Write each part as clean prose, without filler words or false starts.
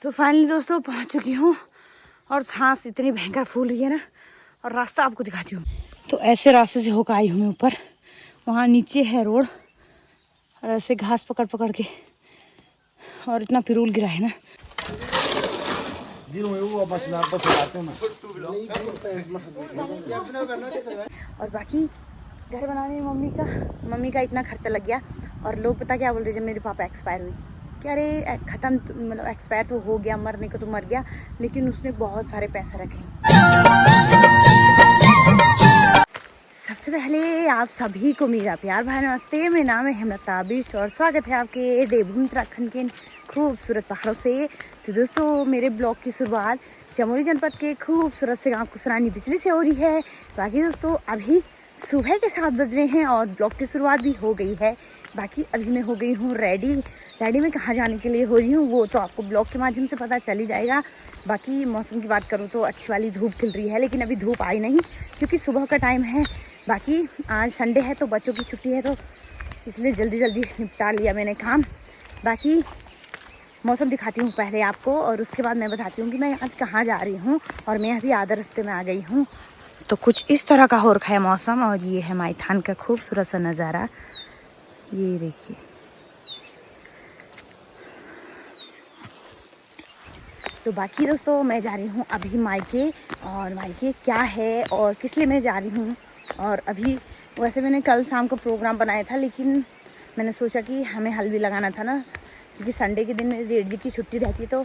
तो फाइनली दोस्तों पहुंच चुकी हूँ और सांस इतनी भयंकर फूल रही है ना। और रास्ता आपको दिखाती हूँ। तो ऐसे रास्ते से होकर आई हूँ मैं ऊपर, वहाँ नीचे है रोड और ऐसे घास पकड़ पकड़ के, और इतना पिरूल गिरा है ना। और बाकी घर बनाने में मम्मी का इतना खर्चा लग गया। और लोग पता क्या बोल रहे जब मेरे पापा एक्सपायर हुई कि अरे ख़त्म, मतलब एक्सपायर तो हो गया, मरने को तो मर गया, लेकिन उसने बहुत सारे पैसे रखे। सबसे पहले आप सभी को मेरा प्यार भरा नमस्ते। मेरा नाम है हेमलता बिष्ट और स्वागत है आपके देवभूमि उत्तराखंड के खूबसूरत पहाड़ों से। तो दोस्तों मेरे ब्लॉग की शुरुआत चमोली जनपद के खूबसूरत से गाँव कुसरानी बिजली से हो रही है। बाकी दोस्तों अभी सुबह के 7 बज रहे हैं और ब्लॉग की शुरुआत भी हो गई है। बाकी अभी मैं हो गई हूँ रेडी में कहाँ जाने के लिए हो रही हूँ वो तो आपको ब्लॉग के माध्यम से पता चल ही जाएगा। बाकी मौसम की बात करूँ तो अच्छी वाली धूप खिल रही है, लेकिन अभी धूप आई नहीं क्योंकि सुबह का टाइम है। बाकी आज संडे है तो बच्चों की छुट्टी है, तो इसलिए जल्दी निपटा लिया मैंने काम। बाकी मौसम दिखाती हूँ पहले आपको और उसके बाद मैं बताती हूँ कि मैं आज कहाँ जा रही हूँ। और मैं अभी आधे रास्ते में आ गई हूँ। तो कुछ इस तरह का हो रखा है मौसम। और ये है माईथान का खूबसूरत सा नज़ारा, ये देखिए। तो बाकी दोस्तों मैं जा रही हूँ अभी मायके, और मायके क्या है और किस लिए मैं जा रही हूँ। और अभी वैसे मैंने कल शाम को प्रोग्राम बनाया था, लेकिन मैंने सोचा कि हमें हल्दी लगाना था ना, क्योंकि संडे के दिन मेरी जेठ जी की छुट्टी रहती है,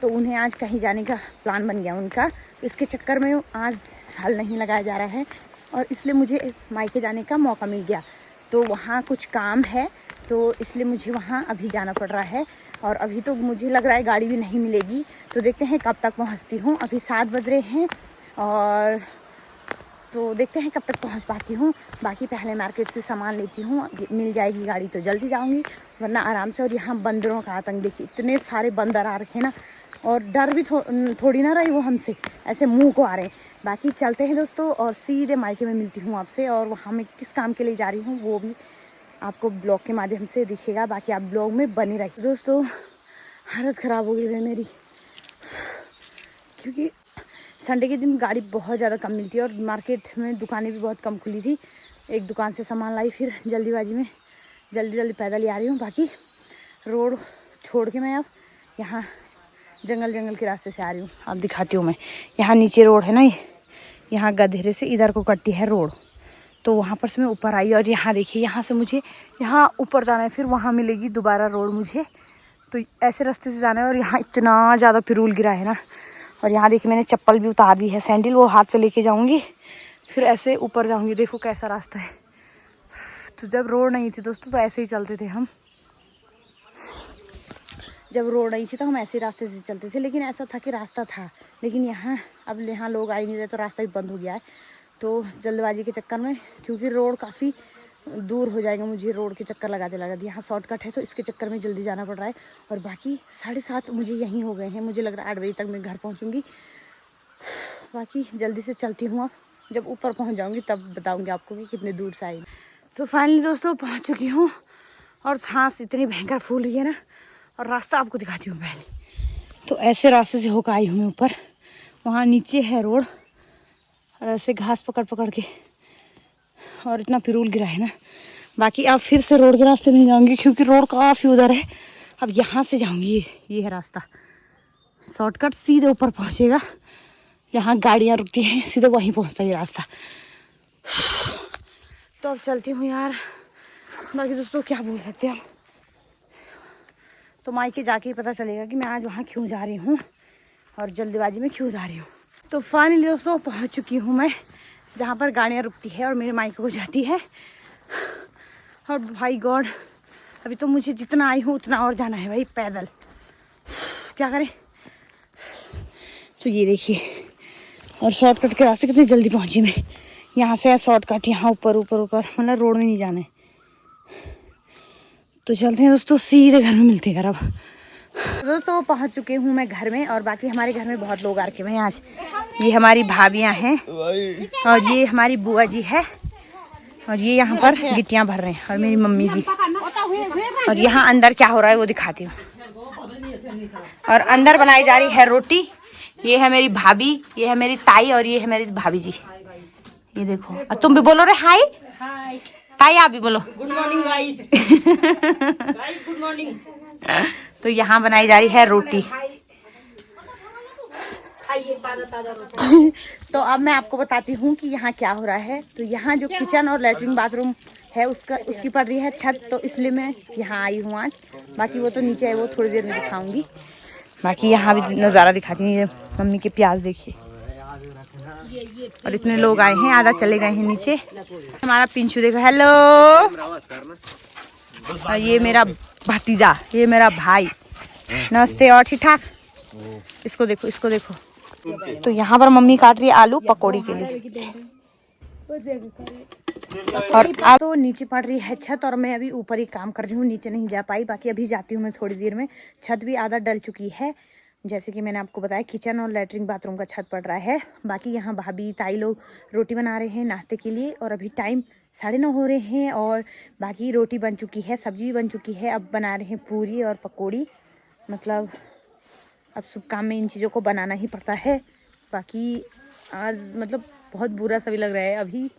तो उन्हें आज कहीं जाने का प्लान बन गया उनका। इसके चक्कर में आज हल नहीं लगाया जा रहा है और इसलिए मुझे मायके जाने का मौका मिल गया। तो वहाँ कुछ काम है तो इसलिए मुझे वहाँ अभी जाना पड़ रहा है। और अभी तो मुझे लग रहा है गाड़ी भी नहीं मिलेगी, तो देखते हैं कब तक पहुँचती हूँ। अभी 7 बज रहे हैं और तो देखते हैं कब तक पहुँच पाती हूँ। बाकी पहले मार्केट से सामान लेती हूँ, मिल जाएगी गाड़ी तो जल्दी जाऊँगी, वरना आराम से। और यहाँ बंदरों का आतंक देखिए, इतने सारे बंदर आ रखे हैं ना, और डर भी थोड़ी ना रही वो हमसे, ऐसे मुंह को आ रहे हैं। बाकी चलते हैं दोस्तों और सीधे मायके में मिलती हूँ आपसे। और वहाँ मैं किस काम के लिए जा रही हूँ वो भी आपको ब्लॉग के माध्यम से दिखेगा। बाकी आप ब्लॉग में बने रहिए। दोस्तों हालत ख़राब हो गई है मेरी, क्योंकि संडे के दिन गाड़ी बहुत ज़्यादा कम मिलती है और मार्केट में दुकानें भी बहुत कम खुली थी। एक दुकान से सामान लाई, फिर जल्दीबाजी में जल्दी पैदल ही आ रही हूँ। बाकी रोड छोड़ के मैं अब यहाँ जंगल के रास्ते से आ रही हूँ। अब दिखाती हूँ मैं, यहाँ नीचे रोड है ना, यहाँ गधेरे से इधर को कटती है रोड, तो वहाँ पर से मैं ऊपर आई। और यहाँ देखिए, यहाँ से मुझे यहाँ ऊपर जाना है, फिर वहाँ मिलेगी दोबारा रोड मुझे, तो ऐसे रास्ते से जाना है। और यहाँ इतना ज़्यादा पिरूल गिरा है ना। और यहाँ देखिए मैंने चप्पल भी उतार दी है, सैंडल वो हाथ पे लेके जाऊँगी, फिर ऐसे ऊपर जाऊँगी। देखो कैसा रास्ता है। तो जब रोड नहीं थी दोस्तों तो ऐसे ही चलते थे हम, जब रोड नहीं थी तो हम ऐसे रास्ते से चलते थे, लेकिन ऐसा था कि रास्ता था। लेकिन अब यहाँ लोग आ ही नहीं रहे तो रास्ता भी बंद हो गया है। तो जल्दबाजी के चक्कर में, क्योंकि रोड काफ़ी दूर हो जाएगा, मुझे रोड के चक्कर लगाते यहाँ शॉर्टकट है, तो इसके चक्कर में जल्दी जाना पड़ रहा है। और बाकी 7:30 मुझे यहीं हो गए हैं, मुझे लग रहा है 8 बजे तक मैं घर पहुँचूँगी। बाकी जल्दी से चलती हूँ, अब जब ऊपर पहुँच जाऊँगी तब बताऊँगी आपको कि कितने दूर से आई। तो फाइनली दोस्तों पहुँच चुकी हूँ और सांस इतनी भयंकर फूल रही है ना। और रास्ता आपको दिखाती हूँ पहले। तो ऐसे रास्ते से होकर आई हूँ मैं ऊपर, वहाँ नीचे है रोड और ऐसे घास पकड़ पकड़ के, और इतना पिरूल गिरा है ना। बाकी अब फिर से रोड के रास्ते नहीं जाऊँगी क्योंकि रोड काफ़ी उधर है। अब यहाँ से जाऊँगी, ये है रास्ता, शॉर्टकट सीधे ऊपर पहुँचेगा, जहाँ गाड़ियाँ रुकती हैं सीधे वहीं पहुँचता है ये रास्ता। तो अब चलती हूँ यार। बाकी दोस्तों क्या बोल सकते हैं, तो मायके जाके ही पता चलेगा कि मैं आज वहाँ क्यों जा रही हूँ और जल्दबाजी में क्यों जा रही हूँ। तो फाइनली दोस्तों पहुँच चुकी हूँ मैं जहाँ पर गाड़ियाँ रुकती है और मेरे मायके को जाती है। और भाई गॉड, अभी तो मुझे जितना आई हूँ उतना और जाना है भाई, पैदल क्या करें। तो ये देखिए, और शॉर्टकट के रास्ते कितनी जल्दी पहुँची मैं। यहाँ से है शॉर्टकट, यहाँ ऊपर मतलब रोड में नहीं जाना है। तो चलते हैं दोस्तों, सीधे घर में मिलते हैं यार। अब दोस्तों पहुंच चुके हूँ मैं घर में, और बाकी हमारे घर में बहुत लोग आ रखे हैं आज। ये हमारी भाभियाँ हैं और ये हमारी बुआ जी है, और ये यहाँ पर गिट्टियाँ भर रहे हैं, और मेरी मम्मी जी। और यहाँ अंदर क्या हो रहा है वो दिखाती हूँ। और अंदर बनाई जा रही है रोटी। ये है मेरी भाभी, ये है मेरी ताई और ये है मेरी भाभी जी। ये देखो, और तुम भी बोलो रे हाय। हाय ताई, आप भी बोलो good morning guys. Guys good morning. तो यहाँ बनाई जा रही है रोटी। तो अब मैं आपको बताती हूँ कि यहाँ क्या हो रहा है। तो यहाँ जो किचन और लेटरिन बाथरूम है उसकी पड़ रही है छत, तो इसलिए मैं यहाँ आई हूँ आज। बाकी वो तो नीचे है, वो थोड़ी देर में दिखाऊंगी। बाकी यहाँ भी नज़ारा दिखाती हूँ। ये मम्मी के प्याज देखिए। और इतने लोग आए हैं, आधा चले गए हैं नीचे। हमारा पिंचू देखो, हेलो। और ये मेरा भतीजा, ये मेरा भाई। नमस्ते। और ठीक ठाक? इसको देखो, इसको देखो। तो यहाँ पर मम्मी काट रही है आलू पकौड़ी के लिए। और अब तो नीचे पड़ रही है छत और मैं अभी ऊपर ही काम कर रही हूँ, नीचे नहीं जा पाई। बाकी अभी जाती हूँ मैं थोड़ी देर में। छत भी आधा डल चुकी है, जैसे कि मैंने आपको बताया किचन और लेटरिन बाथरूम का छत पड़ रहा है। बाकी यहाँ भाभी ताई लोग रोटी बना रहे हैं नाश्ते के लिए। और अभी टाइम 9:30 हो रहे हैं और बाकी रोटी बन चुकी है, सब्जी भी बन चुकी है। अब बना रहे हैं पूरी और पकौड़ी। मतलब अब शुभ काम में इन चीज़ों को बनाना ही पड़ता है। बाकी आज मतलब बहुत बुरा सा भी लग रहा है अभी।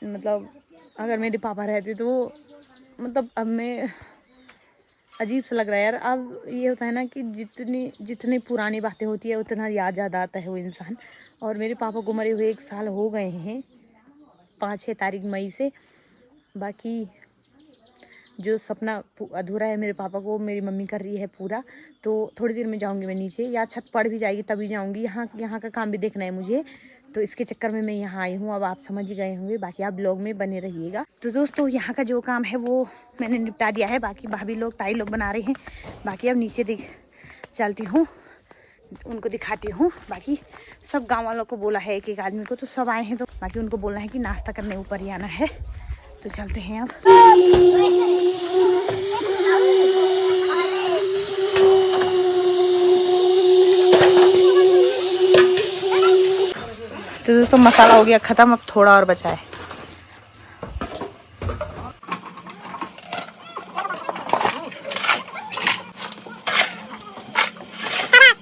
मतलब अगर मेरे पापा रहते तो मतलब अब मैं अजीब सा लग रहा है यार। अब ये होता है ना कि जितनी पुरानी बातें होती है उतना याद ज़्यादा आता है वो इंसान। और मेरे पापा को मरे हुए 1 साल हो गए हैं, 5-6 तारीख मई से। बाकी जो सपना अधूरा है मेरे पापा को मेरी मम्मी कर रही है पूरा। तो थोड़ी देर में जाऊंगी मैं नीचे, या छत पड़ भी जाएगी तभी जाऊंगी। यहाँ का काम भी देखना है मुझे, तो इसके चक्कर में मैं यहाँ आई हूँ। अब आप समझ ही गए होंगे। बाकी आप ब्लॉग में बने रहिएगा। तो दोस्तों यहाँ का जो काम है वो मैंने निपटा दिया है। बाकी भाभी लोग ताई लोग बना रहे हैं। बाकी अब नीचे चलती हूँ, उनको दिखाती हूँ। बाकी सब गाँव वालों को बोला है, एक आदमी को, तो सब आए हैं। तो बाकी उनको बोलना है कि नाश्ता करने ऊपर ही आना है। तो चलते हैं अब। तो दोस्तों मसाला हो गया ख़त्म, अब थोड़ा और बचा है।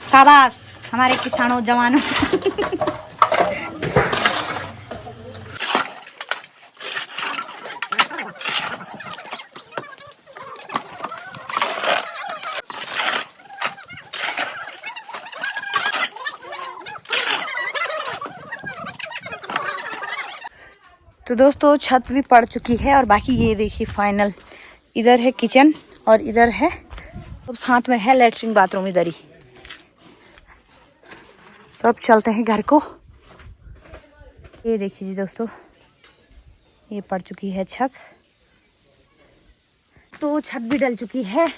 शाबाश हमारे किसानों जवानों। तो दोस्तों छत भी पड़ चुकी है और बाकी ये देखिए फाइनल, इधर है किचन और इधर है अब साथ में है लेटरिन बाथरूम इधर ही। तो अब चलते हैं घर को। ये देखिए जी दोस्तों, ये पड़ चुकी है छत। तो छत भी डल चुकी है।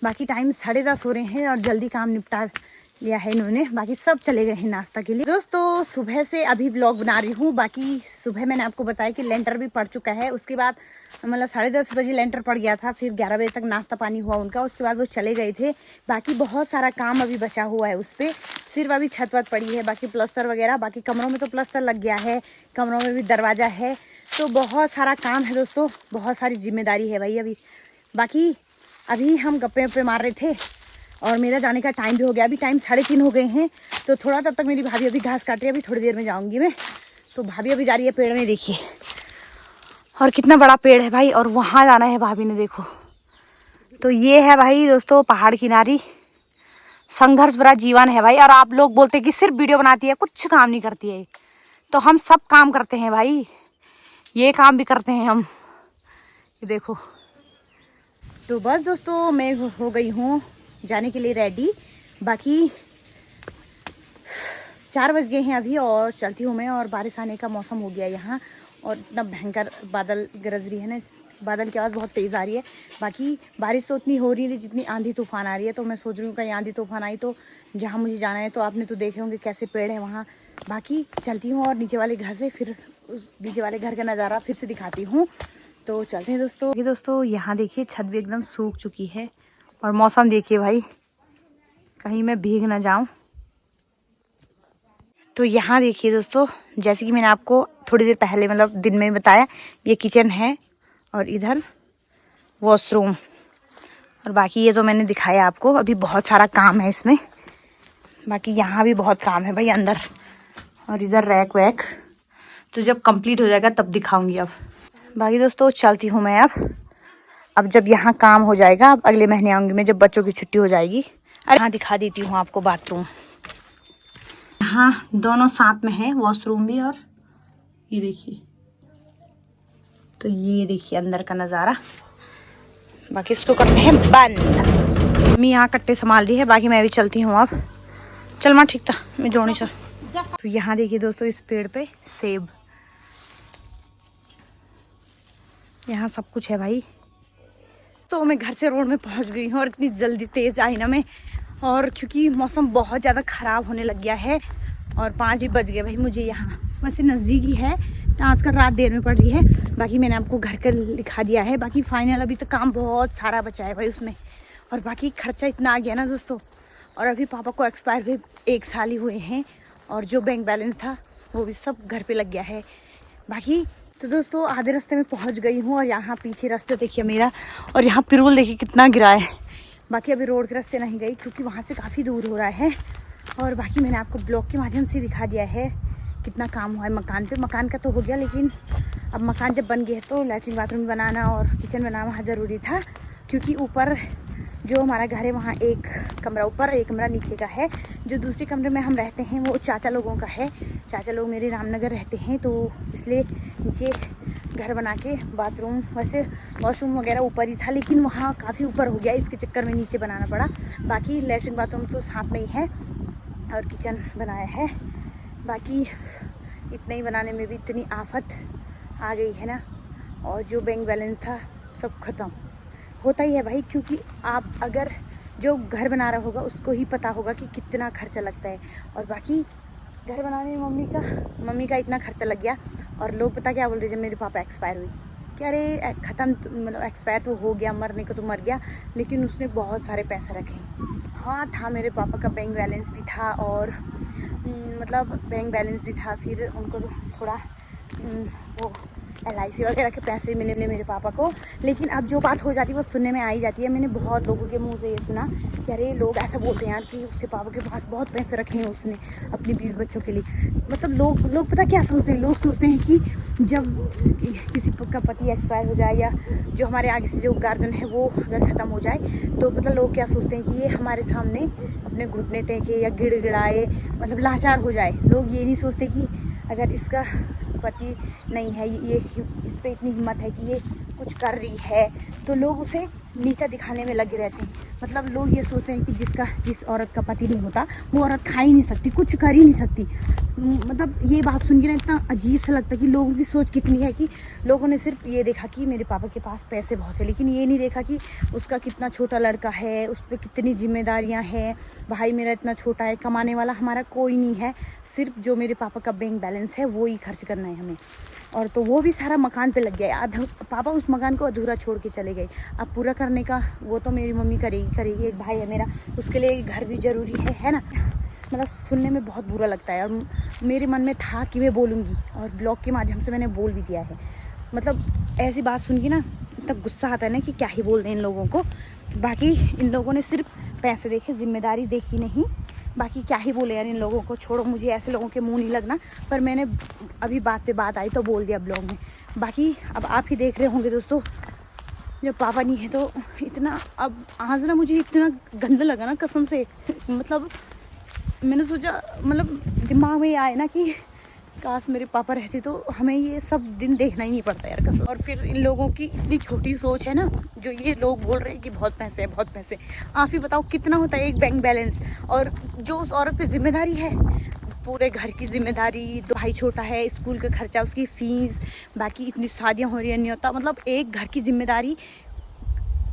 बाकी टाइम 10:30 हो रहे हैं और जल्दी काम निपटा लिया है इन्होंने। बाकी सब चले गए हैं नाश्ता के लिए। दोस्तों सुबह से अभी व्लॉग बना रही हूँ। बाकी सुबह मैंने आपको बताया कि लेंटर भी पड़ चुका है। उसके बाद मतलब 10:30 बजे लेंटर पड़ गया था, फिर 11 बजे तक नाश्ता पानी हुआ उनका, उसके बाद वो चले गए थे। बाकी बहुत सारा काम अभी बचा हुआ है उस पर, सिर्फ अभी छत वत पड़ी है। बाकी प्लस्तर वगैरह, बाकी कमरों में तो प्लस्तर लग गया है, कमरों में भी दरवाज़ा है। तो बहुत सारा काम है दोस्तों, बहुत सारी जिम्मेदारी है भाई अभी। बाकी अभी हम गप्पे वप्पे मार रहे थे और मेरा जाने का टाइम भी हो गया। अभी टाइम 3:30 हो गए हैं। तो थोड़ा तब तक मेरी भाभी अभी घास काट रही है, अभी थोड़ी देर में जाऊंगी मैं। तो भाभी अभी जा रही है पेड़ में, देखिए और कितना बड़ा पेड़ है भाई। और वहाँ जाना है भाभी ने, देखो। तो ये है भाई दोस्तों पहाड़ किनारी, संघर्ष भरा जीवन है भाई। और आप लोग बोलते हैं कि सिर्फ वीडियो बनाती है, कुछ काम नहीं करती है। तो हम सब काम करते हैं भाई, ये काम भी करते हैं हम, ये देखो। तो बस दोस्तों मैं हो गई हूँ जाने के लिए रेडी। बाकी 4 बज गए हैं अभी और चलती हूँ मैं। और बारिश आने का मौसम हो गया यहाँ, और इतना भयंकर बादल गरज रही है ना, बादल की आवाज़ बहुत तेज़ आ रही है। बाकी बारिश तो उतनी हो रही है जितनी आंधी तूफान आ रही है। तो मैं सोच रही हूँ कहीं आंधी तूफान आई तो जहाँ मुझे जाना है, तो आपने तो देखे होंगे कैसे पेड़ है वहाँ। बाकी चलती हूँ और नीचे वाले घर से फिर उस नीचे वाले घर का नज़ारा फिर से दिखाती हूँ। तो चलते हैं दोस्तों। ये दोस्तों यहाँ देखिए छत भी एकदम सूख चुकी है और मौसम देखिए भाई, कहीं मैं भीग ना जाऊं। तो यहाँ देखिए दोस्तों, जैसे कि मैंने आपको थोड़ी देर पहले मतलब दिन में बताया, ये किचन है और इधर वॉशरूम। और बाकी ये तो मैंने दिखाया आपको, अभी बहुत सारा काम है इसमें। बाकी यहाँ भी बहुत काम है भाई अंदर, और इधर रैक वैक, तो जब कंप्लीट हो जाएगा तब दिखाऊंगी। अब बाकी दोस्तों चलती हूँ मैं अब जब यहाँ काम हो जाएगा, अब अगले महीने आऊँगी मैं जब बच्चों की छुट्टी हो जाएगी। अरे हाँ, दिखा देती हूँ आपको बाथरूम। यहाँ दोनों साथ में है, वॉशरूम भी, और ये देखिए, तो ये देखिए अंदर का नज़ारा। बाकी इसको करते हैं बंद। मम्मी यहाँ कट्टे संभाल रही है, बाकी मैं भी चलती हूँ अब। चल माँ, ठीक था, मैं जोड़नी चल। तो यहाँ देखिए दोस्तों, इस पेड़ पे सेब, यहाँ सब कुछ है भाई। तो मैं घर से रोड में पहुँच गई हूँ, और इतनी जल्दी तेज़ आई ना मैं, और क्योंकि मौसम बहुत ज़्यादा ख़राब होने लग गया है, और 5 ही बज गए भाई मुझे। यहाँ वैसे नज़दीक ही है, तो आजकल रात देर में पड़ रही है। बाकी मैंने आपको घर का दिखा दिया है। बाकी फाइनल अभी तो काम बहुत सारा बचा है भाई उसमें, और बाकी खर्चा इतना आ गया ना दोस्तों। और अभी पापा को एक्सपायर हुए 1 साल ही हुए हैं, और जो बैंक बैलेंस था वो भी सब घर पे लग गया है। बाकी तो दोस्तों आधे रास्ते में पहुंच गई हूँ, और यहाँ पीछे रास्ते देखिए मेरा, और यहाँ पिरूल देखिए कितना गिरा है। बाकी अभी रोड के रास्ते नहीं गई, क्योंकि वहाँ से काफ़ी दूर हो रहा है। और बाकी मैंने आपको ब्लॉग के माध्यम से दिखा दिया है कितना काम हुआ है मकान पे। मकान का तो हो गया, लेकिन अब मकान जब बन गया तो लैट्रिन बाथरूम बनाना और किचन बनाना वहाँ ज़रूरी था, क्योंकि ऊपर जो हमारा घर है वहाँ 1 कमरा ऊपर, 1 कमरा नीचे का है। जो दूसरे कमरे में हम रहते हैं वो चाचा लोगों का है। चाचा लोग मेरे रामनगर रहते हैं, तो इसलिए नीचे घर बना के बाथरूम, वैसे वॉशरूम वगैरह ऊपर ही था, लेकिन वहाँ काफ़ी ऊपर हो गया, इसके चक्कर में नीचे बनाना पड़ा। बाकी लैट्रिन बाथरूम तो साथ में ही है, और किचन बनाया है। बाकी इतना ही बनाने में भी इतनी आफत आ गई है ना, और जो बैंक बैलेंस था सब ख़त्म। होता ही है भाई, क्योंकि आप अगर जो घर बना रहा होगा उसको ही पता होगा कि कितना खर्चा लगता है। और बाकी घर बनाने में मम्मी का इतना खर्चा लग गया, और लोग पता क्या बोल रहे, जब मेरे पापा एक्सपायर हुई कि अरे ख़त्म, मतलब एक्सपायर तो हो गया, मरने को तो मर गया, लेकिन उसने बहुत सारे पैसे रखे। हाँ था, मेरे पापा का बैंक बैलेंस भी था, और मतलब बैंक बैलेंस भी था। फिर उनको थोड़ा वो LIC वगैरह के पैसे मिले मेरे पापा को। लेकिन अब जो बात हो जाती है वो सुनने में आई जाती है। मैंने बहुत लोगों के मुंह से ये सुना कि अरे लोग ऐसा बोलते हैं यार कि उसके पापा के पास बहुत पैसे रखे हैं उसने अपने बीवी बच्चों के लिए। मतलब लोग पता क्या सोचते हैं, लोग सोचते हैं कि जब किसी का पति एक्सपायर हो जाए, या जो हमारे आगे से जो गार्जियन है वो अगर ख़त्म हो जाए, तो मतलब लोग क्या सोचते हैं कि ये हमारे सामने अपने घुटने टेके या गिड़गिड़ाए, मतलब लाचार हो जाए। लोग ये नहीं सोचते कि अगर इसका पति नहीं है, ये इस पे इतनी हिम्मत है कि ये कुछ कर रही है, तो लोग उसे नीचा दिखाने में लगे रहते हैं। मतलब लोग ये सोचते हैं कि जिस औरत का पति नहीं होता वो औरत खा ही नहीं सकती, कुछ कर ही नहीं सकती। मतलब ये बात सुन के ना इतना अजीब सा लगता है कि लोगों की सोच कितनी है कि लोगों ने सिर्फ ये देखा कि मेरे पापा के पास पैसे बहुत है, लेकिन ये नहीं देखा कि उसका कितना छोटा लड़का है, उस पर कितनी जिम्मेदारियां हैं। भाई मेरा इतना छोटा है, कमाने वाला हमारा कोई नहीं है, सिर्फ जो मेरे पापा का बैंक बैलेंस है वो ही खर्च करना है हमें। और तो वो भी सारा मकान पे लग गया। पापा उस मकान को अधूरा छोड़ के चले गए। अब पूरा करने का वो तो मेरी मम्मी करेगी। एक भाई है मेरा, उसके लिए घर भी ज़रूरी है ना। मतलब सुनने में बहुत बुरा लगता है, और मेरे मन में था कि मैं बोलूँगी, और ब्लॉग के माध्यम से मैंने बोल भी दिया है। मतलब ऐसी बात सुन के ना इतना गुस्सा आता है ना कि क्या ही बोल दें इन लोगों को। बाकी इन लोगों ने सिर्फ पैसे देखे, जिम्मेदारी देखी नहीं। बाकी क्या ही बोले यार इन लोगों को, छोड़ो, मुझे ऐसे लोगों के मुंह नहीं लगना। पर मैंने अभी बात पे बात आई तो बोल दिया ब्लॉग में। बाकी अब आप ही देख रहे होंगे दोस्तों, जब पापा नहीं है तो इतना, अब आज ना मुझे इतना गंदा लगा ना कसम से। मतलब मैंने सोचा, मतलब दिमाग में ये आए ना कि काश मेरे पापा रहते तो हमें ये सब दिन देखना ही नहीं पड़ता यार कसम। और फिर इन लोगों की इतनी छोटी सोच है ना, जो ये लोग बोल रहे हैं कि बहुत पैसे है, बहुत पैसे। आप ही बताओ कितना होता है एक बैंक बैलेंस, और जो उस औरत पे जिम्मेदारी है, पूरे घर की जिम्मेदारी, 2 भाई छोटा है, स्कूल का खर्चा, उसकी फीस, बाकी इतनी शादियाँ हो रही है, नहीं होता। मतलब एक घर की जिम्मेदारी,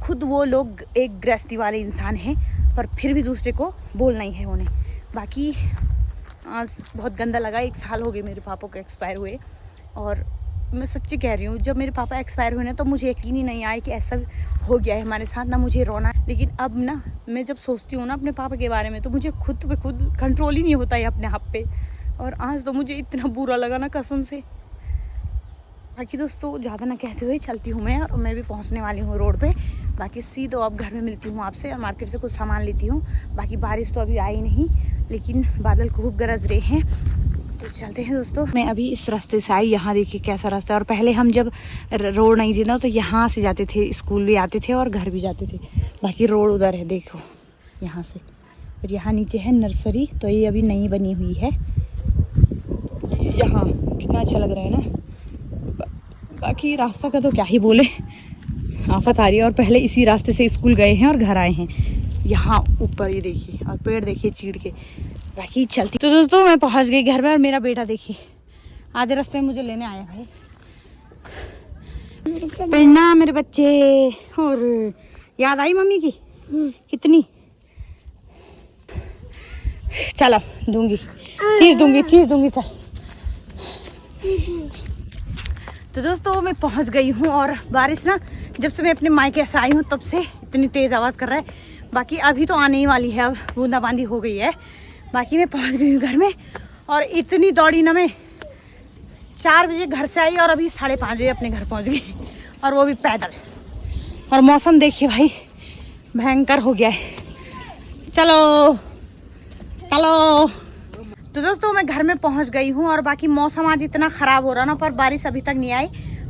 खुद वो लोग एक गृहस्थी वाले इंसान हैं, पर फिर भी दूसरे को बोलना ही है उन्हें। बाकी आज बहुत गंदा लगा, 1 साल हो गए मेरे पापा को एक्सपायर हुए। और मैं सच्ची कह रही हूँ, जब मेरे पापा एक्सपायर हुए ना तो मुझे यकीन ही नहीं आया कि ऐसा हो गया है हमारे साथ ना। मुझे रोना, लेकिन अब ना मैं जब सोचती हूँ ना अपने पापा के बारे में, तो मुझे खुद पे खुद कंट्रोल ही नहीं होता है अपने आप पे। और आज तो मुझे इतना बुरा लगा ना कसम से। बाकी दोस्तों ज़्यादा ना कहते हुए चलती हूँ मैं, और मैं भी पहुँचने वाली हूँ रोड पे। बाकी सीधो अब घर में मिलती हूँ आपसे और मार्केट से कुछ सामान लेती हूँ। बाकी बारिश तो अभी आई नहीं, लेकिन बादल खूब गरज रहे हैं। तो चलते हैं दोस्तों। मैं अभी इस रास्ते से आई, यहाँ देखिए कैसा रास्ता है। और पहले हम जब रोड नहीं थी ना तो यहाँ से जाते थे, स्कूल भी आते थे और घर भी जाते थे। बाकी रोड उधर है देखो यहाँ से, और यहाँ नीचे है नर्सरी, तो ये अभी नई बनी हुई है। यहाँ कितना अच्छा लग रहा है ना। बाकी रास्ता का तो क्या ही बोले, आफत आ रही है। और पहले इसी रास्ते से स्कूल गए हैं और घर आए हैं। यहाँ ऊपर ये देखिए, और पेड़ देखिए चीड़ के। बाकी चलती तो दोस्तों मैं पहुंच गई घर में, और मेरा बेटा देखिए आधे रास्ते में मुझे लेने आया भाई। पढ़ना मेरे बच्चे। और याद आई मम्मी की कितनी? चलो दूंगी चीज दूंगी चल। तो दोस्तों मैं पहुंच गई हूँ, और बारिश ना जब से मैं अपने मायके से आई हूँ तब से इतनी तेज़ आवाज़ कर रहा है। बाकी अभी तो आने ही वाली है, अब बूंदाबांदी हो गई है। बाकी मैं पहुंच गई हूँ घर में, और इतनी दौड़ी ना, मैं 4 बजे घर से आई और अभी 5:30 बजे अपने घर पहुंच गई, और वो भी पैदल। और मौसम देखिए भाई भयंकर हो गया है। चलो चलो। तो दोस्तों मैं घर में पहुंच गई हूं, और बाकी मौसम आज इतना ख़राब हो रहा ना, पर बारिश अभी तक नहीं आई।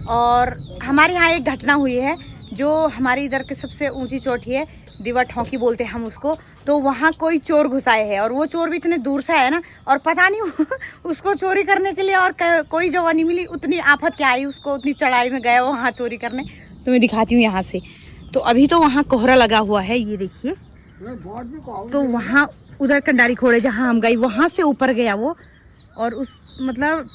और हमारे यहाँ एक घटना हुई है, जो हमारी इधर की सबसे ऊंची चोटी है, दीवा ठोंकी बोलते हैं हम उसको। तो वहाँ कोई चोर घुसाए है, और वो चोर भी इतने दूर से आया ना, और पता नहीं उसको चोरी करने के लिए और कोई जगह नहीं मिली। उतनी आफत क्या आई उसको, उतनी चढ़ाई में गया वो वहाँ चोरी करने। तो मैं दिखाती हूँ यहाँ से। तो अभी तो वहाँ कोहरा लगा हुआ है, ये देखिए। तो वहाँ उधर कंडारी खोड़े जहाँ हम गई, वहाँ से ऊपर गया वो, और उस मतलब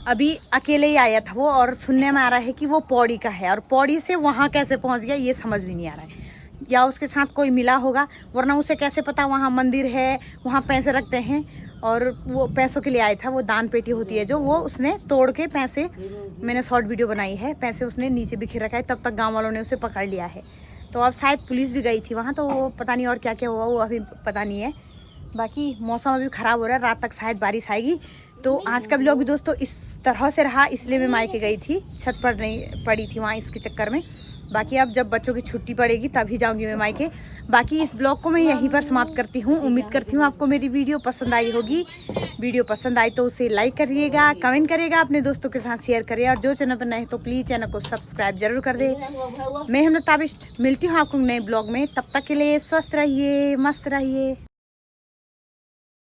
अभी अकेले ही आया था वो। और सुनने में आ रहा है कि वो पौड़ी का है, और पौड़ी से वहाँ कैसे पहुँच गया ये समझ भी नहीं आ रहा है। या उसके साथ कोई मिला होगा, वरना उसे कैसे पता वहाँ मंदिर है, वहाँ पैसे रखते हैं। और वो पैसों के लिए आया था, वो दान पेटी होती है जो, वो उसने तोड़ के पैसे, मैंने शॉर्ट वीडियो बनाई है, पैसे उसने नीचे बिखेर रखा है। तब तक गाँव वालों ने उसे पकड़ लिया है। तो अब शायद पुलिस भी गई थी वहाँ, तो वो पता नहीं और क्या क्या हुआ, वो अभी पता नहीं है। बाकी मौसम अभी ख़राब हो रहा है, रात तक शायद बारिश आएगी। तो आज का व्लॉग भी दोस्तों इस तरह से रहा, इसलिए मैं मायके गई थी, छत पर नहीं पड़ी थी वहाँ इसके चक्कर में। बाकी अब जब बच्चों की छुट्टी पड़ेगी तभी जाऊंगी मैं मायके। बाकी इस ब्लॉग को मैं यहीं पर समाप्त करती हूँ। उम्मीद करती हूँ आपको मेरी वीडियो पसंद आई होगी। वीडियो पसंद आई तो उसे लाइक करिएगा, कमेंट करिएगा, अपने दोस्तों के साथ शेयर करिए, और जो चैनल पर नए तो प्लीज़ चैनल को सब्सक्राइब जरूर कर दे। मैं हमने ताबिश मिलती हूँ आपको नए ब्लॉग में। तब तक के लिए स्वस्थ रहिए, मस्त रहिए।